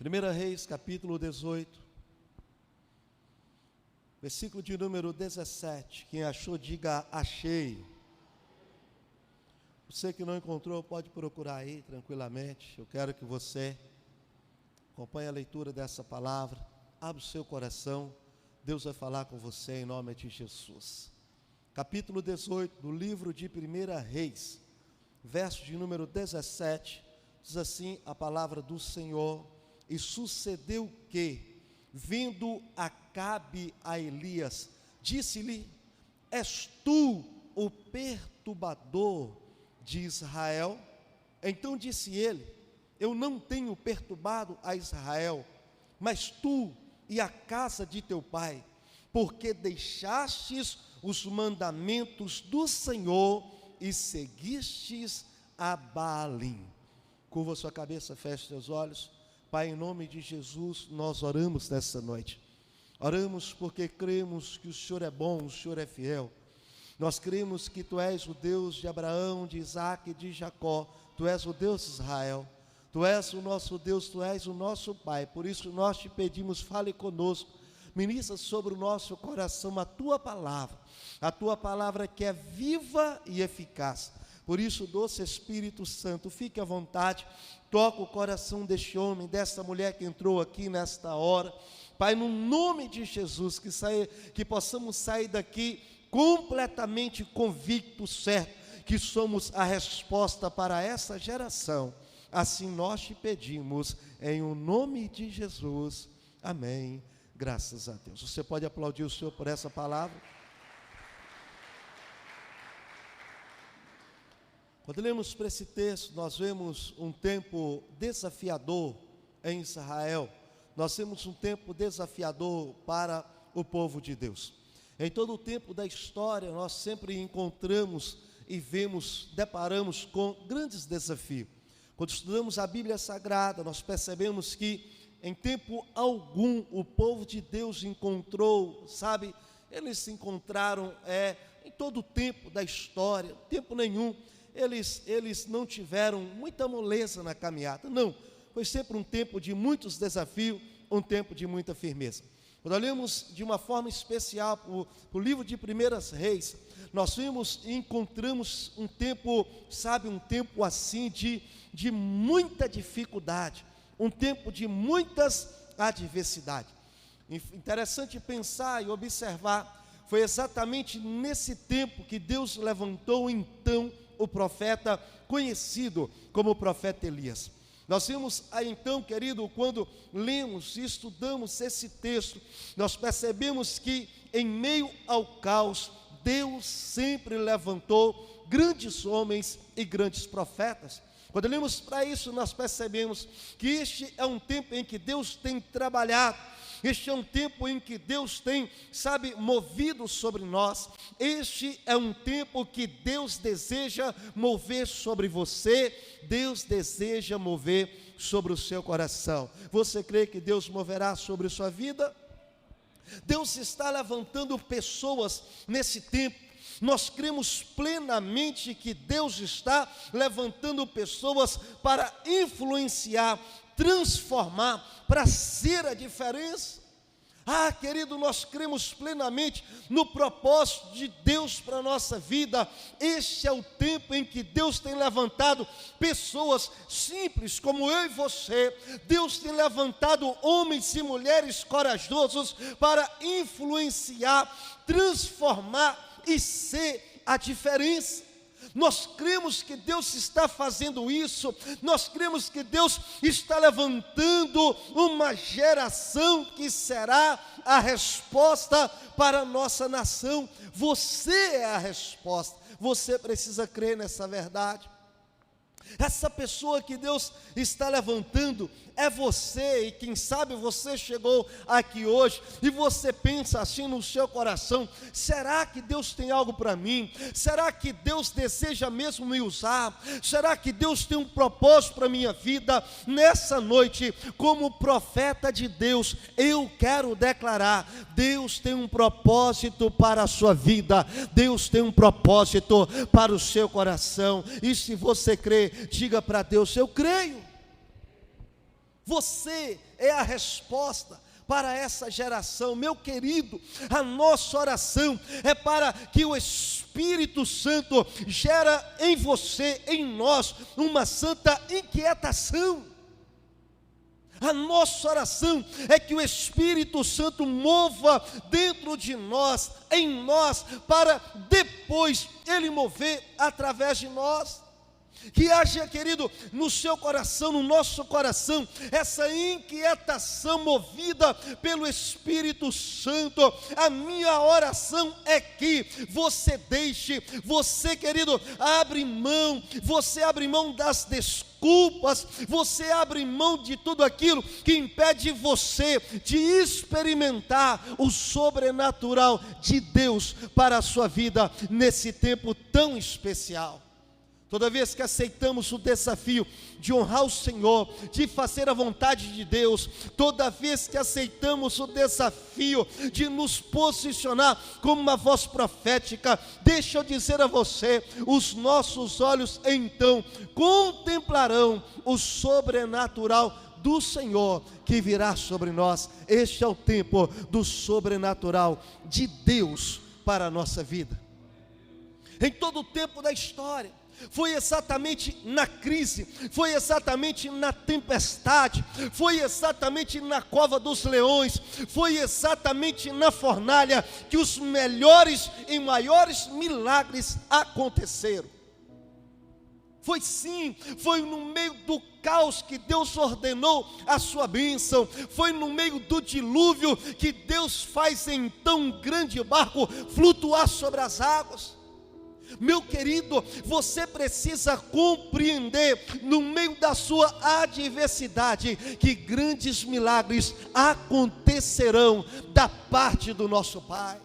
1 Reis, capítulo 18, versículo de número 17. Quem achou, diga achei. Você que não encontrou, pode procurar aí tranquilamente. Eu quero que você acompanhe a leitura dessa palavra. Abra o seu coração. Deus vai falar com você em nome de Jesus. Capítulo 18 do livro de 1 Reis, verso de número 17. Diz assim a palavra do Senhor: e sucedeu que, vindo Acabe a Elias, disse-lhe: és tu o perturbador de Israel? Então disse ele: eu não tenho perturbado a Israel, mas tu e a casa de teu pai, porque deixastes os mandamentos do Senhor e seguistes a Baalim. Curva sua cabeça, feche seus olhos. Pai, em nome de Jesus, nós oramos nessa noite. Oramos porque cremos que o Senhor é bom, o Senhor é fiel. Nós cremos que Tu és o Deus de Abraão, de Isaac e de Jacó. Tu és o Deus de Israel. Tu és o nosso Deus, Tu és o nosso Pai. Por isso nós Te pedimos, fale conosco. Ministra sobre o nosso coração a Tua palavra que é viva e eficaz. Por isso, doce Espírito Santo, fique à vontade, toca o coração deste homem, desta mulher que entrou aqui nesta hora. Pai, no nome de Jesus, que possamos sair daqui completamente convictos, certo, que somos a resposta para essa geração. Assim nós Te pedimos, em o nome de Jesus. Amém. Graças a Deus. Você pode aplaudir o Senhor por essa palavra? Quando lemos para esse texto, nós vemos um tempo desafiador em Israel. Nós temos um tempo desafiador para o povo de Deus. Em todo o tempo da história, nós sempre encontramos e deparamos com grandes desafios. Quando estudamos a Bíblia Sagrada, nós percebemos que em tempo algum o povo de Deus encontrou, eles se encontraram em todo o tempo da história, tempo nenhum. Eles não tiveram muita moleza na caminhada, não, foi sempre um tempo de muitos desafios, um tempo de muita firmeza. Quando olhamos de uma forma especial para o livro de 1 Reis, nós vimos e encontramos um tempo, um tempo assim de muita dificuldade, um tempo de muitas adversidades. Interessante pensar e observar, foi exatamente nesse tempo que Deus levantou então o profeta conhecido como o profeta Elias. Nós vimos aí então, querido, quando lemos e estudamos esse texto, nós percebemos que em meio ao caos, Deus sempre levantou grandes homens e grandes profetas. Quando lemos para isso, nós percebemos que este é um tempo em que Deus tem trabalhado. Este é um tempo em que Deus tem, movido sobre nós. Este é um tempo que Deus deseja mover sobre você. Deus deseja mover sobre o seu coração. Você crê que Deus moverá sobre a sua vida? Deus está levantando pessoas nesse tempo. Nós cremos plenamente que Deus está levantando pessoas para influenciar, transformar, para ser a diferença. Querido, nós cremos plenamente no propósito de Deus para a nossa vida. Este é o tempo em que Deus tem levantado pessoas simples como eu e você. Deus tem levantado homens e mulheres corajosos para influenciar, transformar e ser a diferença. Nós cremos que Deus está fazendo isso. Nós cremos que Deus está levantando uma geração que será a resposta para a nossa nação. Você é a resposta. Você precisa crer nessa verdade. Essa pessoa que Deus está levantando é você, e quem sabe você chegou aqui hoje e você pensa assim no seu coração: será que Deus tem algo para mim? Será que Deus deseja mesmo me usar? Será que Deus tem um propósito para a minha vida? Nessa noite, como profeta de Deus, eu quero declarar: Deus tem um propósito para a sua vida, Deus tem um propósito para o seu coração. E se você crê, diga para Deus: eu creio. Você é a resposta para essa geração. Meu querido, a nossa oração é para que o Espírito Santo gera em você, em nós, uma santa inquietação. A nossa oração é que o Espírito Santo mova dentro de nós, em nós, para depois Ele mover através de nós. Que haja, querido, no seu coração, no nosso coração, essa inquietação movida pelo Espírito Santo. A minha oração é que você deixe, você, querido, você abre mão das desculpas, você abre mão de tudo aquilo que impede você de experimentar o sobrenatural de Deus para a sua vida nesse tempo tão especial. Toda vez que aceitamos o desafio de honrar o Senhor, de fazer a vontade de Deus, toda vez que aceitamos o desafio de nos posicionar como uma voz profética, deixa eu dizer a você, os nossos olhos então contemplarão o sobrenatural do Senhor que virá sobre nós. Este é o tempo do sobrenatural de Deus para a nossa vida. Em todo o tempo da história, foi exatamente na crise, foi exatamente na tempestade, foi exatamente na cova dos leões, foi exatamente na fornalha que os melhores e maiores milagres aconteceram. Foi sim, foi no meio do caos que Deus ordenou a sua bênção, foi no meio do dilúvio que Deus faz então um grande barco flutuar sobre as águas. Meu querido, você precisa compreender, no meio da sua adversidade, que grandes milagres acontecerão da parte do nosso Pai.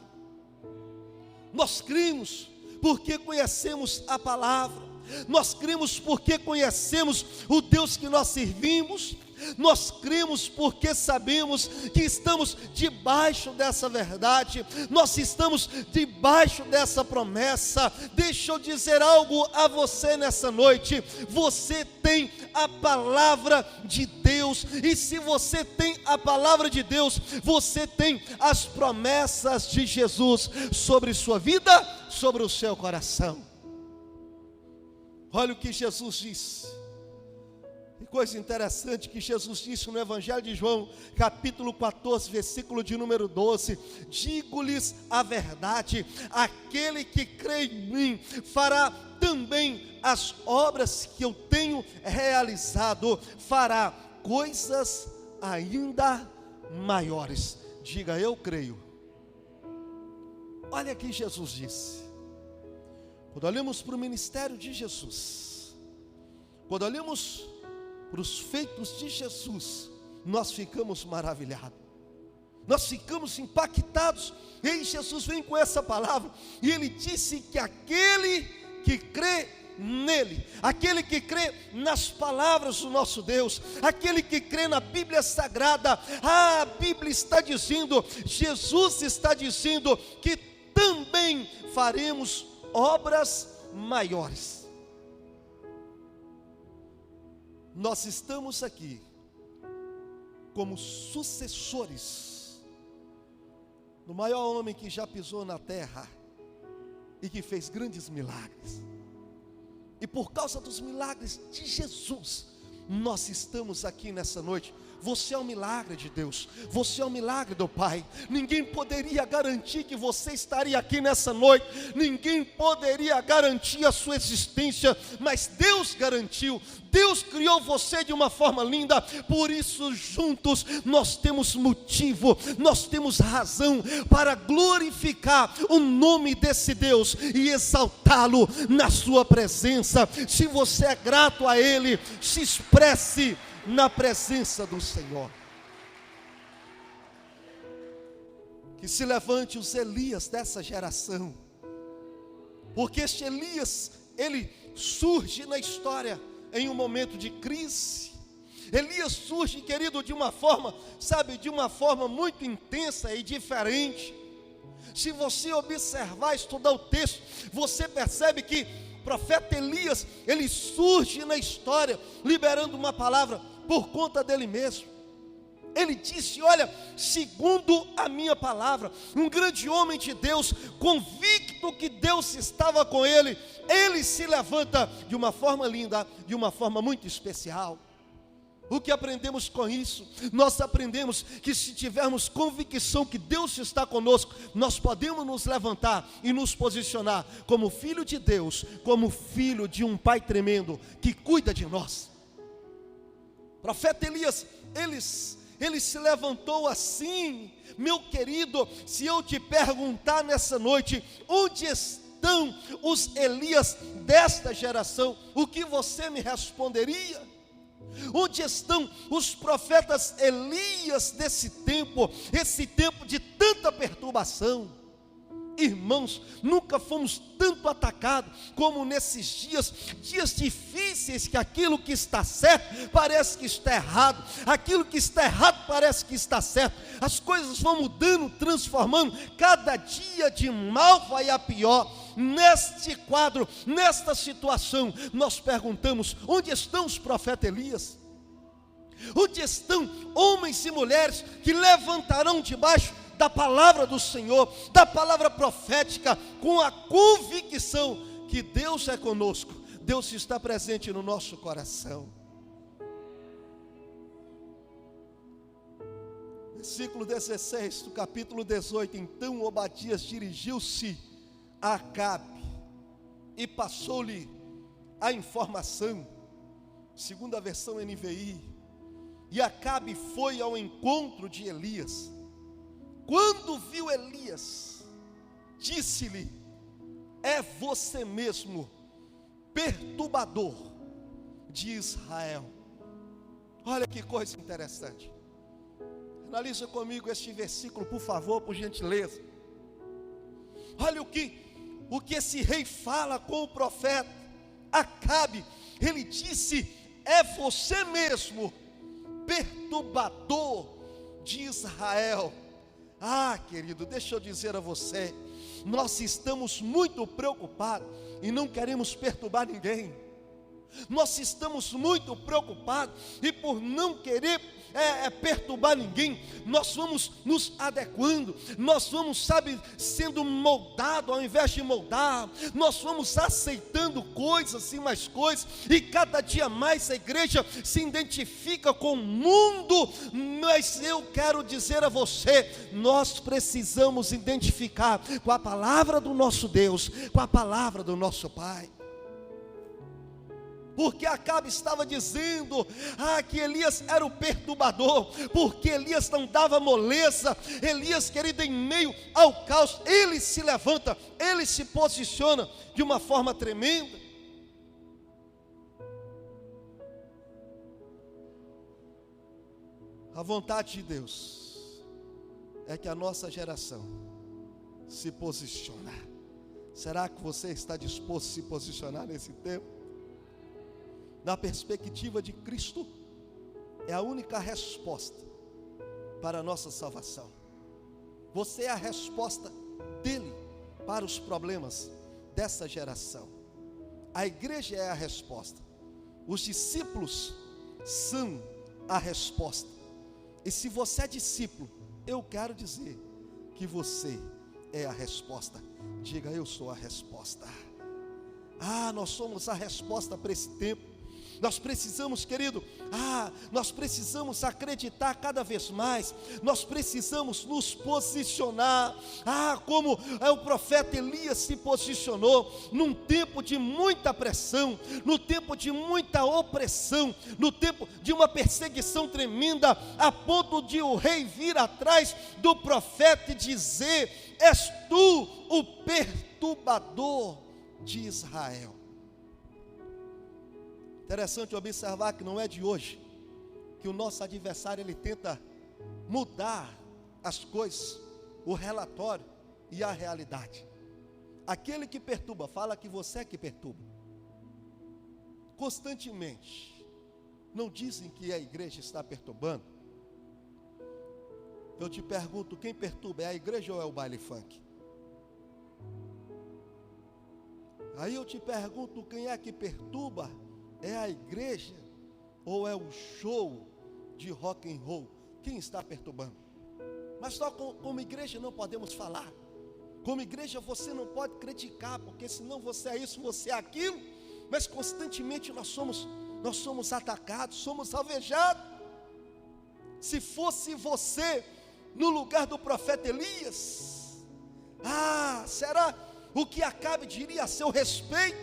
Nós cremos porque conhecemos a palavra, nós cremos porque conhecemos o Deus que nós servimos, nós cremos porque sabemos que estamos debaixo dessa verdade, nós estamos debaixo dessa promessa. Deixa eu dizer algo a você nessa noite: você tem a palavra de Deus, e se você tem a palavra de Deus, você tem as promessas de Jesus sobre sua vida, sobre o seu coração. Olha o que Jesus disse. Que coisa interessante que Jesus disse no Evangelho de João, capítulo 14, versículo de número 12: digo-lhes a verdade, aquele que crê em mim fará também as obras que eu tenho realizado, fará coisas ainda maiores. Diga: eu creio. Olha aqui, Jesus disse. Quando olhamos para o ministério de Jesus, quando olhamos para os feitos de Jesus, nós ficamos maravilhados, nós ficamos impactados. E aí Jesus vem com essa palavra, e Ele disse que aquele que crê nele, aquele que crê nas palavras do nosso Deus, aquele que crê na Bíblia Sagrada, a Bíblia está dizendo, Jesus está dizendo que também faremos obras maiores. Nós estamos aqui como sucessores do maior homem que já pisou na terra e que fez grandes milagres. E por causa dos milagres de Jesus, nós estamos aqui nessa noite. Você é um milagre de Deus, você é um milagre do Pai. Ninguém poderia garantir que você estaria aqui nessa noite, ninguém poderia garantir a sua existência, mas Deus garantiu. Deus criou você de uma forma linda, por isso juntos nós temos motivo, nós temos razão para glorificar o nome desse Deus e exaltá-lo na sua presença. Se você é grato a Ele, se expresse na presença do Senhor. Que se levante os Elias dessa geração, porque este Elias, ele surge na história em um momento de crise. Elias surge, querido, de uma forma, sabe, de uma forma muito intensa e diferente. Se você observar, estudar o texto, você percebe que o profeta Elias, ele surge na história liberando uma palavra por conta dele mesmo. Ele disse: olha, segundo a minha palavra, um grande homem de Deus, convicto que Deus estava com ele, ele se levanta de uma forma linda, de uma forma muito especial. O que aprendemos com isso? Nós aprendemos que se tivermos convicção que Deus está conosco, nós podemos nos levantar e nos posicionar como filho de Deus, como filho de um Pai tremendo que cuida de nós. O profeta Elias, ele se levantou assim. Meu querido, se eu te perguntar nessa noite, onde estão os Elias desta geração, o que você me responderia? Onde estão os profetas Elias desse tempo, esse tempo de tanta perturbação? Irmãos, nunca fomos tanto atacados como nesses dias difíceis, que aquilo que está certo parece que está errado, aquilo que está errado parece que está certo, as coisas vão mudando, transformando, cada dia de mal vai a pior. Neste quadro, nesta situação, nós perguntamos: onde estão os profetas Elias? Onde estão homens e mulheres que levantarão debaixo da palavra do Senhor, da palavra profética, com a convicção que Deus é conosco, Deus está presente no nosso coração? Versículo 16 do capítulo 18: então Obadias dirigiu-se a Acabe e passou-lhe a informação, segundo a versão NVI, e Acabe foi ao encontro de Elias. Quando viu Elias, disse-lhe: é você mesmo, perturbador de Israel. Olha que coisa interessante. Analisa comigo este versículo, por favor, por gentileza. Olha o que esse rei fala com o profeta Acabe. Ele disse: é você mesmo, perturbador de Israel. Ah, querido, deixa eu dizer a você, nós estamos muito preocupados e não queremos perturbar ninguém. Nós estamos muito preocupados e por não querer perturbar ninguém, nós vamos nos adequando, nós vamos, sendo moldado ao invés de moldar, nós vamos aceitando coisas e mais coisas, e cada dia mais a igreja se identifica com o mundo. Mas eu quero dizer a você, nós precisamos identificar com a palavra do nosso Deus, com a palavra do nosso Pai. Porque Acabe estava dizendo que Elias era o perturbador, porque Elias não dava moleza. Elias, querido, em meio ao caos, ele se levanta, ele se posiciona de uma forma tremenda. A vontade de Deus é que a nossa geração se posicione. Será que você está disposto a se posicionar nesse tempo? Na perspectiva de Cristo, é a única resposta para a nossa salvação. Você é a resposta dele para os problemas dessa geração. A igreja é a resposta. Os discípulos são a resposta. E se você é discípulo, eu quero dizer que você é a resposta. Diga: eu sou a resposta. Nós somos a resposta para esse tempo. Nós precisamos, querido, nós precisamos acreditar cada vez mais, nós precisamos nos posicionar, como o profeta Elias se posicionou, num tempo de muita pressão, no tempo de muita opressão, no tempo de uma perseguição tremenda, a ponto de o rei vir atrás do profeta e dizer: és tu o perturbador de Israel. Interessante observar que não é de hoje que o nosso adversário ele tenta mudar as coisas, o relatório e a realidade. Aquele que perturba, fala que você é que perturba. Constantemente. Não dizem que a igreja está perturbando? Eu te pergunto, quem perturba, é a igreja ou é o baile funk? Aí eu te pergunto, quem é que perturba? É a igreja ou é o show de rock and roll? Quem está perturbando? Mas só como igreja não podemos falar. Como igreja você não pode criticar, porque senão você é isso, você é aquilo. Mas constantemente nós somos atacados, somos alvejados. Se fosse você no lugar do profeta Elias, será o que Acabe diria a seu respeito?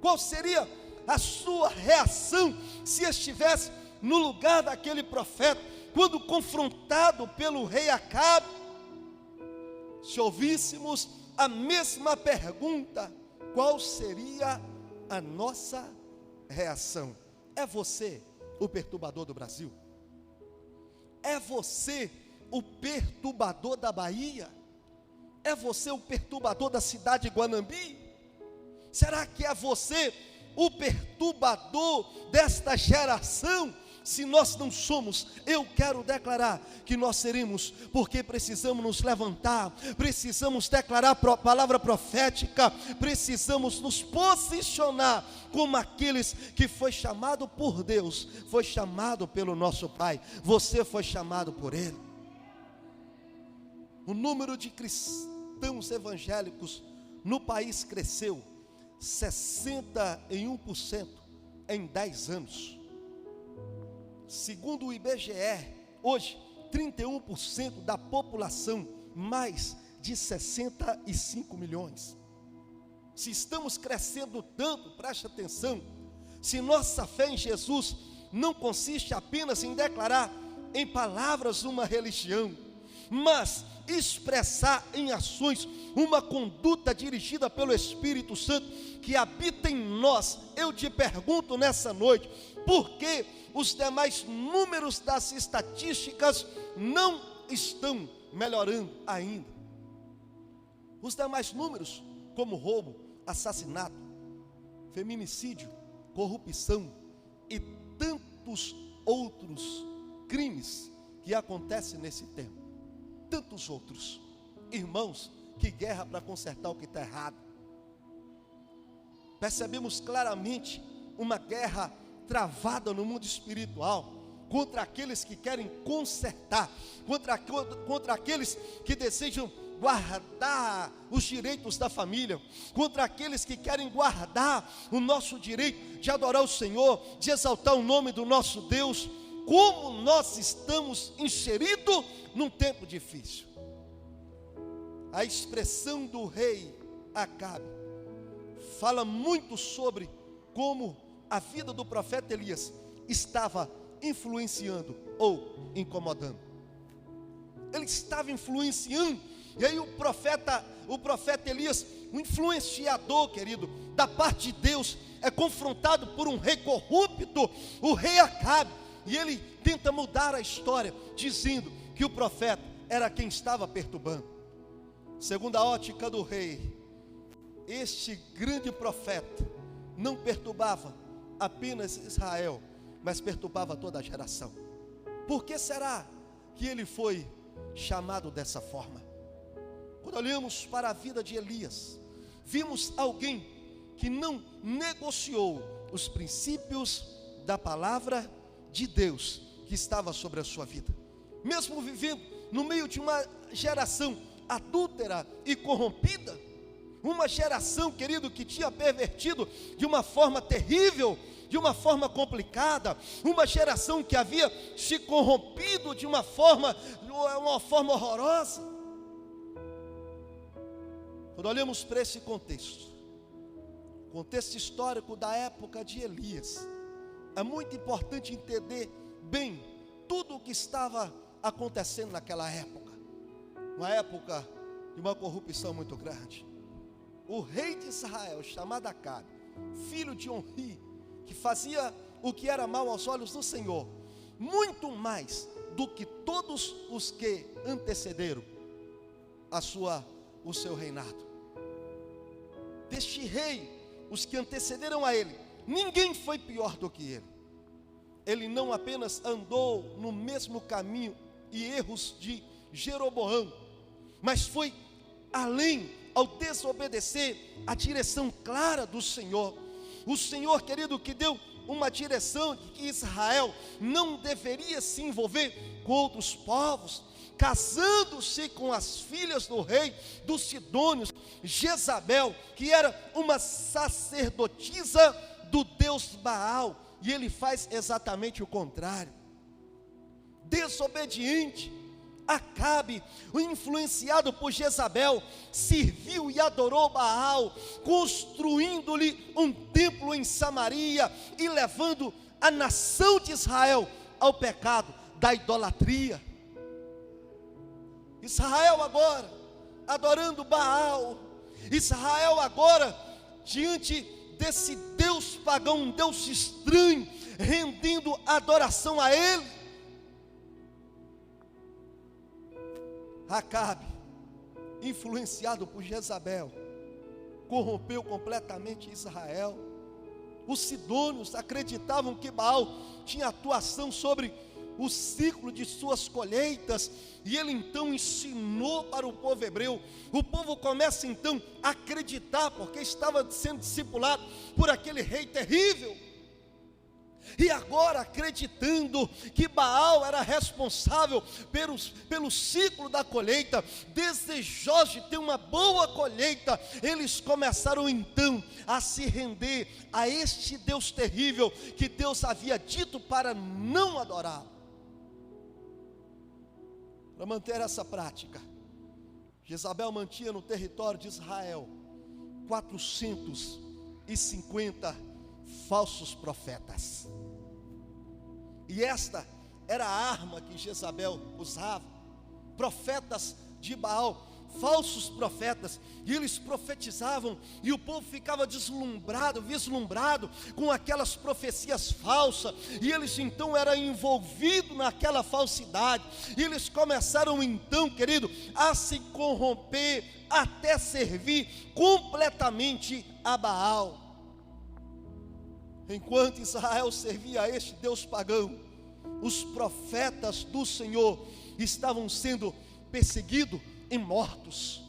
Qual seria a sua reação se estivesse no lugar daquele profeta, quando confrontado pelo rei Acabe? Se ouvíssemos a mesma pergunta, qual seria a nossa reação? É você o perturbador do Brasil? É você o perturbador da Bahia? É você o perturbador da cidade de Guanambi? Será que é você o perturbador desta geração? Se nós não somos, eu quero declarar que nós seremos, porque precisamos nos levantar, precisamos declarar palavra profética, precisamos nos posicionar como aqueles que foi chamado por Deus, foi chamado pelo nosso Pai. Você foi chamado por Ele. O número de cristãos evangélicos no país cresceu 61% em 10 anos. Segundo o IBGE, hoje 31% da população, mais de 65 milhões. Se estamos crescendo tanto, preste atenção, se nossa fé em Jesus não consiste apenas em declarar em palavras uma religião, mas expressar em ações uma conduta dirigida pelo Espírito Santo que habita em nós, eu te pergunto nessa noite, por que os demais números das estatísticas não estão melhorando ainda? Os demais números, como roubo, assassinato, feminicídio, corrupção e tantos outros crimes que acontecem nesse tempo. Tantos outros. Irmãos, que guerra para consertar o que está errado. Percebemos claramente uma guerra travada no mundo espiritual, contra aqueles que querem consertar, contra aqueles que desejam guardar os direitos da família, contra aqueles que querem guardar o nosso direito de adorar o Senhor, de exaltar o nome do nosso Deus. Como nós estamos inseridos num tempo difícil. A expressão do rei Acabe fala muito sobre como a vida do profeta Elias estava influenciando ou incomodando. Ele estava influenciando, e aí o profeta Elias, um influenciador, querido, da parte de Deus, é confrontado por um rei corrupto, o rei Acabe, e ele tenta mudar a história, dizendo que o profeta era quem estava perturbando. Segundo a ótica do rei, este grande profeta não perturbava apenas Israel, mas perturbava toda a geração. Por que será que ele foi chamado dessa forma? Quando olhamos para a vida de Elias, vimos alguém que não negociou os princípios da palavra de Deus que estava sobre a sua vida, mesmo vivendo no meio de uma geração adúltera e corrompida, uma geração, querido, que tinha pervertido de uma forma terrível, de uma forma complicada, uma geração que havia se corrompido de uma forma horrorosa. Quando olhamos para esse contexto histórico da época de Elias, é muito importante entender bem tudo o que estava acontecendo naquela época. Uma época de uma corrupção muito grande. O rei de Israel, chamado Acabe, filho de Onri, que fazia o que era mal aos olhos do Senhor, muito mais do que todos os que antecederam o seu reinado. Deste rei, os que antecederam a ele, ninguém foi pior do que ele. Ele não apenas andou no mesmo caminho e erros de Jeroboão, mas foi além ao desobedecer a direção clara do Senhor. O Senhor, querido, que deu uma direção de que Israel não deveria se envolver com outros povos, casando-se com as filhas do rei dos Sidônios, Jezabel, que era uma sacerdotisa do deus Baal, e ele faz exatamente o contrário. Desobediente, Acabe, influenciado por Jezabel, serviu e adorou Baal, construindo-lhe um templo em Samaria e levando a nação de Israel ao pecado da idolatria. Israel agora adorando Baal, Israel agora diante desse Deus pagão, um Deus estranho, rendendo adoração a ele. Acabe, influenciado por Jezabel, corrompeu completamente Israel. Os sidônios acreditavam que Baal tinha atuação sobre o ciclo de suas colheitas, e ele então ensinou para o povo hebreu. O povo começa então a acreditar, porque estava sendo discipulado por aquele rei terrível, e agora acreditando que Baal era responsável pelo ciclo da colheita, desejosos de ter uma boa colheita, eles começaram então a se render a este Deus terrível, que Deus havia dito para não adorar. Para manter essa prática, Jezabel mantinha no território de Israel 450 falsos profetas. E esta era a arma que Jezabel usava, profetas de Baal, falsos profetas, e eles profetizavam, e o povo ficava vislumbrado com aquelas profecias falsas, e eles então eram envolvidos naquela falsidade, e eles começaram então, querido, a se corromper, até servir completamente a Baal. Enquanto Israel servia a este Deus pagão, os profetas do Senhor estavam sendo perseguidos e mortos.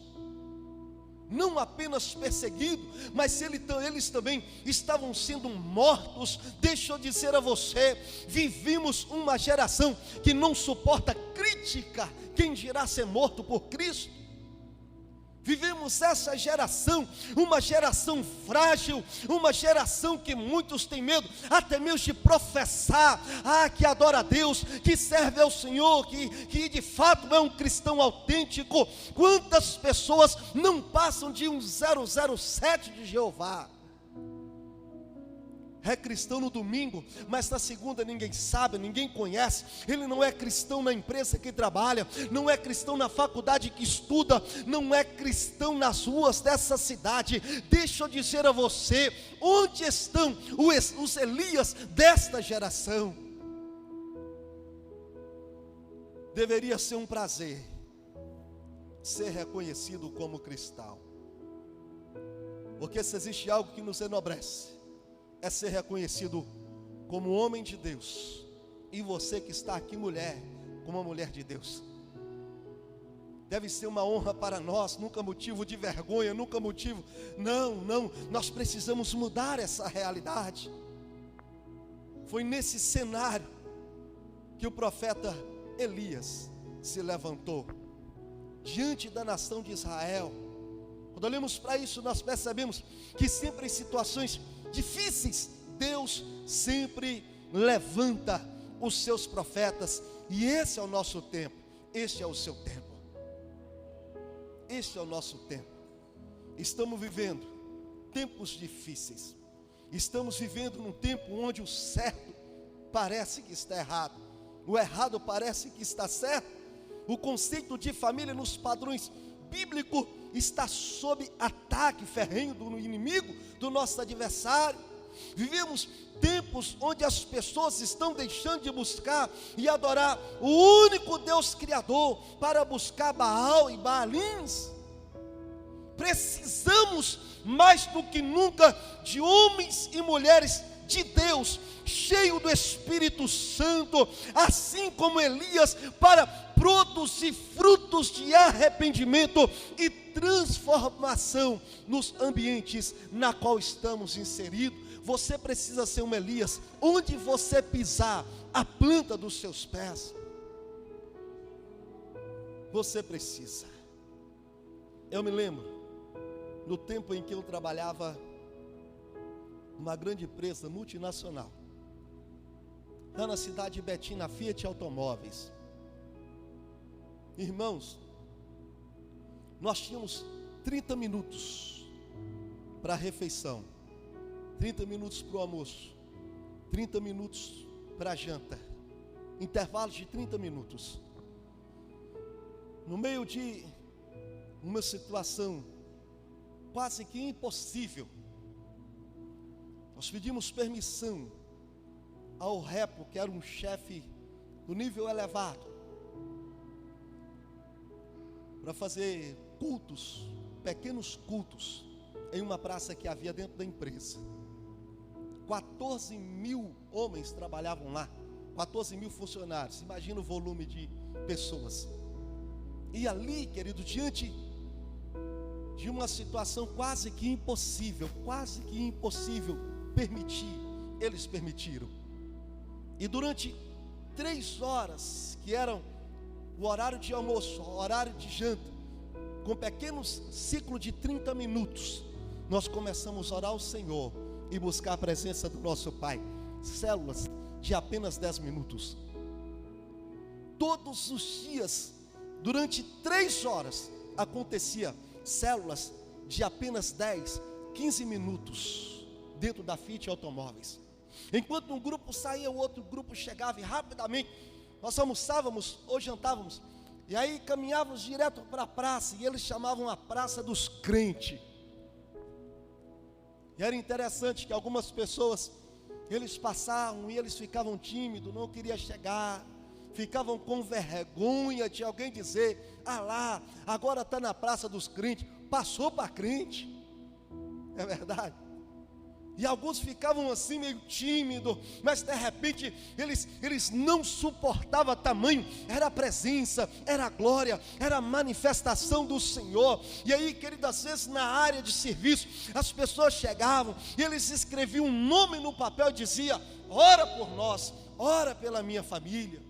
Não apenas perseguidos, mas eles também estavam sendo mortos. Deixa eu dizer a você, vivemos uma geração que não suporta crítica, quem dirá ser morto por Cristo? Vivemos essa geração, uma geração frágil, uma geração que muitos têm medo, até mesmo de professar, que adora a Deus, que serve ao Senhor, que de fato é um cristão autêntico. Quantas pessoas não passam de um 007 de Jeová? É cristão no domingo, mas na segunda ninguém sabe, ninguém conhece. Ele não é cristão na empresa que trabalha, não é cristão na faculdade que estuda, não é cristão nas ruas dessa cidade. Deixa eu dizer a você, onde estão os Elias desta geração? Deveria ser um prazer ser reconhecido como cristão, porque se existe algo que nos enobrece, é ser reconhecido como homem de Deus. E você que está aqui, mulher, como uma mulher de Deus, deve ser uma honra para nós, nunca motivo de vergonha, nunca motivo, não, nós precisamos mudar essa realidade. Foi nesse cenário que o profeta Elias se levantou diante da nação de Israel. Quando olhamos para isso, nós percebemos que sempre em situações difíceis, Deus sempre levanta os seus profetas, e esse é o nosso tempo, este é o seu tempo, este é o nosso tempo. Estamos vivendo tempos difíceis, estamos vivendo num tempo onde o certo parece que está errado, o errado parece que está certo. O conceito de família nos padrões bíblicos está sob ataque ferrenho do inimigo, do nosso adversário. Vivemos tempos onde as pessoas estão deixando de buscar e adorar o único Deus Criador para buscar Baal e Baalins. Precisamos mais do que nunca de homens e mulheres de Deus, cheio do Espírito Santo, assim como Elias, para produzir frutos de arrependimento e transformação nos ambientes na qual estamos inseridos. você precisa ser um Elias. Onde você pisar, a planta dos seus pés, você precisa. Eu me lembro, no tempo em que eu trabalhava numa grande empresa multinacional, lá na cidade de Betim, na Fiat Automóveis. Irmãos, nós tínhamos 30 minutos para a refeição, 30 minutos para o almoço, 30 minutos para a janta, intervalos de 30 minutos. No meio de uma situação quase que impossível, nós pedimos permissão ao Repo, que era um chefe do nível elevado, para fazer cultos, pequenos cultos, em uma praça que havia dentro da empresa. 14 mil homens trabalhavam lá, 14 mil funcionários. Imagina o volume de pessoas. E ali, querido, diante de uma situação quase que impossível permitir, eles permitiram. E durante 3 horas, que eram o horário de almoço, o horário de janta, com pequenos ciclos de 30 minutos, nós começamos a orar ao Senhor e buscar a presença do nosso Pai. Células de apenas 10 minutos. Todos os dias, durante 3 horas, acontecia células de apenas 10, 15 minutos, dentro da Fiat Automóveis. Enquanto um grupo saía, o outro grupo chegava, e rapidamente nós almoçávamos ou jantávamos, e aí caminhávamos direto para a praça, e eles chamavam a Praça dos Crentes. E era interessante que algumas pessoas, eles passavam e eles ficavam tímidos, não queriam chegar, ficavam com vergonha de alguém dizer: ah lá, agora está na Praça dos Crentes, passou para crente. É verdade. E alguns ficavam assim meio tímidos, mas de repente eles não suportavam tamanho, era a presença, era a glória, era a manifestação do Senhor. E aí, querido, às vezes na área de serviço, as pessoas chegavam e eles escreviam um nome no papel e diziam: ora por nós, ora pela minha família.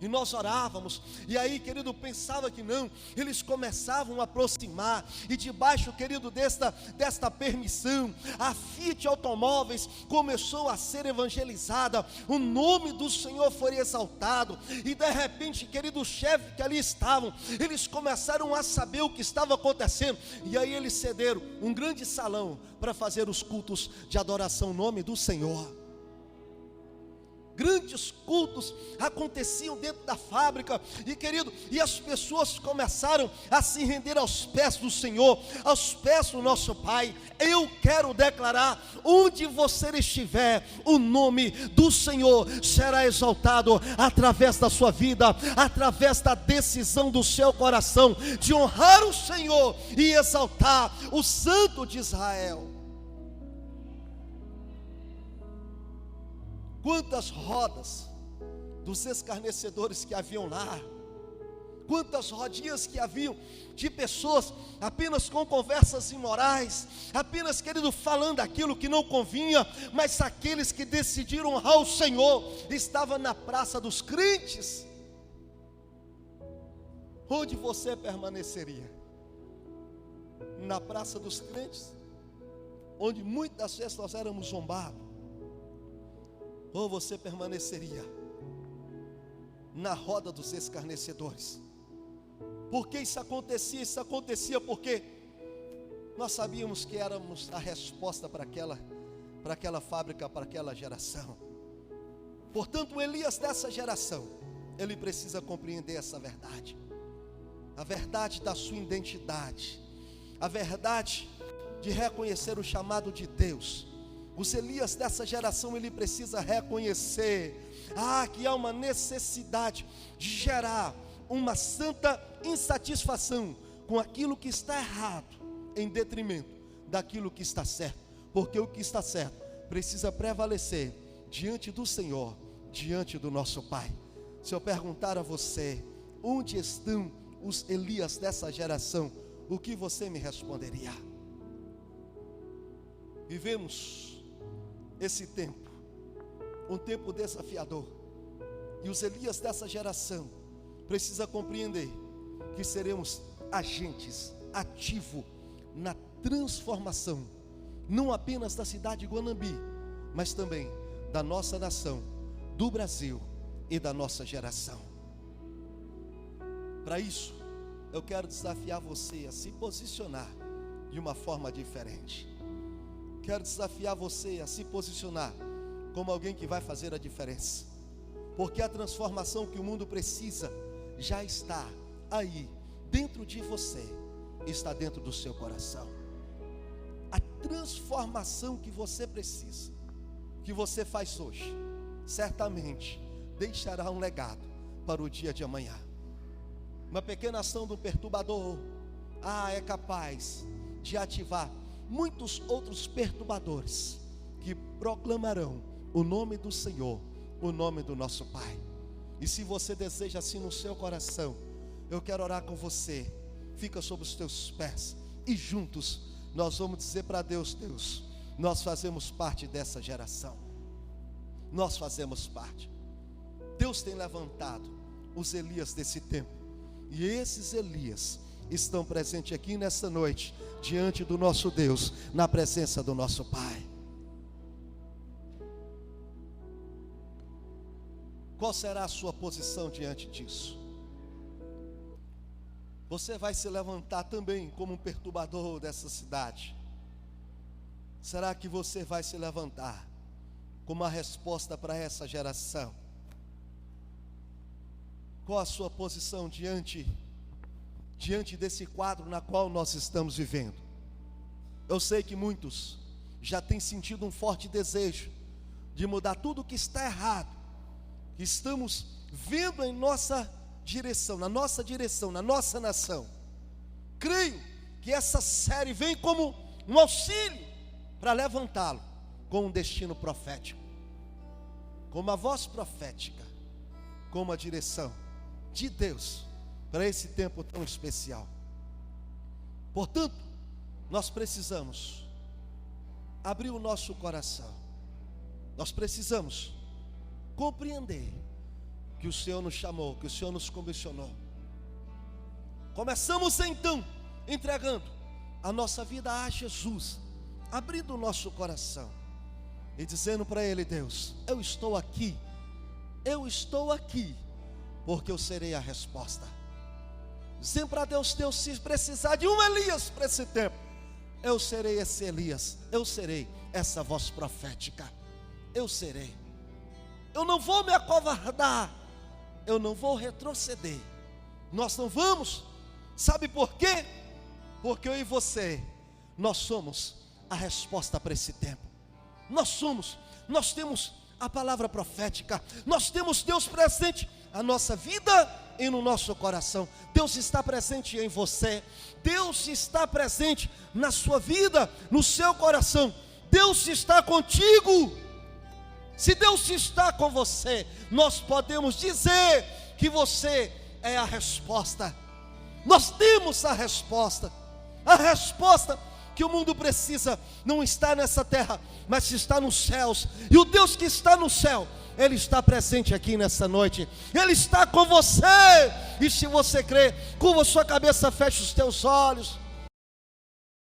E nós orávamos, e aí, querido, pensava que não, eles começavam a aproximar, e debaixo, querido, desta permissão, a Fiat Automóveis começou a ser evangelizada, o nome do Senhor foi exaltado, e de repente, querido, os chefes que ali estavam, eles começaram a saber o que estava acontecendo, e aí eles cederam um grande salão para fazer os cultos de adoração ao nome do Senhor. Grandes cultos aconteciam dentro da fábrica, e querido, e as pessoas começaram a se render aos pés do Senhor, aos pés do nosso Pai. Eu quero declarar: onde você estiver, o nome do Senhor será exaltado através da sua vida, através da decisão do seu coração de honrar o Senhor e exaltar o Santo de Israel. Quantas rodas dos escarnecedores que haviam lá, quantas rodinhas que haviam de pessoas apenas com conversas imorais, apenas, querido, falando aquilo que não convinha, mas aqueles que decidiram honrar o Senhor estavam na Praça dos Crentes. Onde você permaneceria? Na Praça dos Crentes, onde muitas vezes nós éramos zombados, ou você permaneceria na roda dos escarnecedores? Porque isso acontecia? Isso acontecia porque nós sabíamos que éramos a resposta para aquela fábrica, para aquela geração. Portanto, o Elias dessa geração, ele precisa compreender essa verdade, a verdade da sua identidade, a verdade de reconhecer o chamado de Deus. Os Elias dessa geração, ele precisa reconhecer que há uma necessidade de gerar uma santa insatisfação com aquilo que está errado, em detrimento daquilo que está certo, porque o que está certo precisa prevalecer diante do Senhor, diante do nosso Pai. Se eu perguntar a você: onde estão os Elias dessa geração? O que você me responderia? Vivemos esse tempo, um tempo desafiador. E os Elias dessa geração precisam compreender que seremos agentes ativos na transformação, não apenas da cidade de Guanambi, mas também da nossa nação, do Brasil e da nossa geração. Para isso, eu quero desafiar você a se posicionar de uma forma diferente. Quero desafiar você a se posicionar como alguém que vai fazer a diferença, porque a transformação que o mundo precisa já está aí, dentro de você, está dentro do seu coração. A transformação que você precisa, que você faz hoje, certamente deixará um legado para o dia de amanhã. Uma pequena ação do perturbador, é capaz de ativar muitos outros perturbadores que proclamarão o nome do Senhor, o nome do nosso Pai. E se você deseja assim no seu coração, eu quero orar com você. Fica sobre os teus pés e juntos nós vamos dizer para Deus: Deus, nós fazemos parte dessa geração. Nós fazemos parte. Deus tem levantado os Elias desse tempo, e esses Elias estão presentes aqui nessa noite, diante do nosso Deus, na presença do nosso Pai. Qual será a sua posição diante disso? Você vai se levantar também como um perturbador dessa cidade? Será que você vai se levantar como uma resposta para essa geração? Qual a sua posição diante desse quadro na qual nós estamos vivendo? Eu sei que muitos já têm sentido um forte desejo de mudar tudo o que está errado, que estamos vendo em nossa direção, na nossa nação. Creio que essa série vem como um auxílio para levantá-lo com um destino profético, com uma voz profética, com uma direção de Deus para esse tempo tão especial. Portanto, nós precisamos abrir o nosso coração. Nós precisamos compreender que o Senhor nos chamou, que o Senhor nos comissionou. Começamos então entregando a nossa vida a Jesus, abrindo o nosso coração e dizendo para Ele: Deus, eu estou aqui, porque eu serei a resposta. Dizendo para Deus: Deus, se precisar de um Elias para esse tempo, eu serei esse Elias, eu serei essa voz profética, eu serei. Eu não vou me acovardar, eu não vou retroceder. Nós não vamos, sabe por quê? Porque eu e você, nós somos a resposta para esse tempo. Nós temos a palavra profética, nós temos Deus presente na nossa vida e no nosso coração. Deus está presente em você, Deus está presente na sua vida, no seu coração. Deus está contigo. Se Deus está com você, nós podemos dizer que você é a resposta. Nós temos a resposta que o mundo precisa não está nessa terra, mas está nos céus. E o Deus que está no céu, Ele está presente aqui nessa noite. Ele está com você. E se você crê, curva sua cabeça, feche os teus olhos.